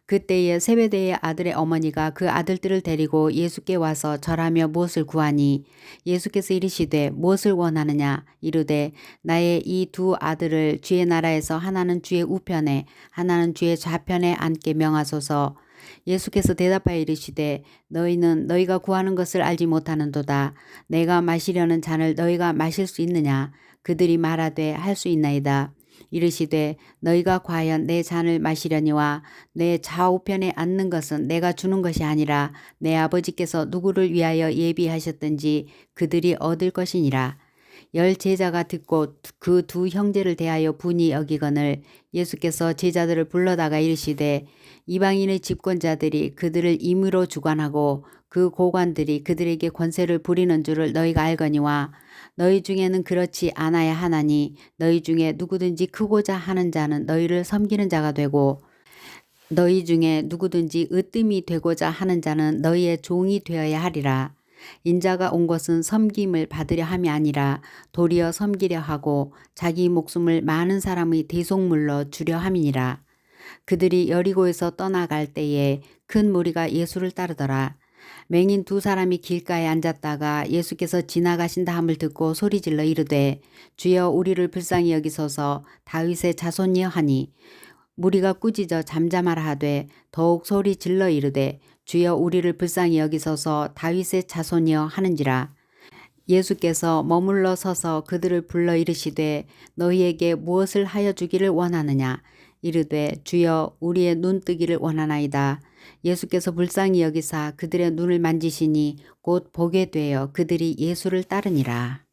그때에 세베대의 아들의 어머니가 그 아들들을 데리고 예수께 와서 절하며 무엇을 구하니 예수께서 이르시되 무엇을 원하느냐 이르되 나의 이 2 아들을 주의 나라에서 하나는 주의 우편에 하나는 주의 좌편에 앉게 명하소서. 예수께서 대답하여 이르시되 너희는 너희가 구하는 것을 알지 못하는도다. 내가 마시려는 잔을 너희가 마실 수 있느냐. 그들이 말하되 할 수 있나이다. 이르시되 너희가 과연 내 잔을 마시려니와 내 좌우편에 앉는 것은 내가 주는 것이 아니라 내 아버지께서 누구를 위하여 예비하셨든지 그들이 얻을 것이니라. 10 제자가 듣고 그 2 형제를 대하여 분이 여기거늘 예수께서 제자들을 불러다가 이르시되 이방인의 집권자들이 그들을 임의로 주관하고 그 고관들이 그들에게 권세를 부리는 줄을 너희가 알거니와 너희 중에는 그렇지 않아야 하나니 너희 중에 누구든지 크고자 하는 자는 너희를 섬기는 자가 되고 너희 중에 누구든지 으뜸이 되고자 하는 자는 너희의 종이 되어야 하리라. 인자가 온 것은 섬김을 받으려 함이 아니라 도리어 섬기려 하고 자기 목숨을 많은 사람의 대속물로 주려 함이니라. 그들이 여리고에서 떠나갈 때에 큰 무리가 예수를 따르더라. 맹인 2 사람이 길가에 앉았다가 예수께서 지나가신다 함을 듣고 소리질러 이르되 주여 우리를 불쌍히 여기소서. 다윗의 자손이여 하니 무리가 꾸짖어 잠잠하라 하되 더욱 소리질러 이르되 주여 우리를 불쌍히 여기소서. 다윗의 자손이여 하는지라. 예수께서 머물러 서서 그들을 불러 이르시되 너희에게 무엇을 하여 주기를 원하느냐. 이르되 주여 우리의 눈 뜨기를 원하나이다. 예수께서 불쌍히 여기사 그들의 눈을 만지시니 곧 보게 되어 그들이 예수를 따르니라.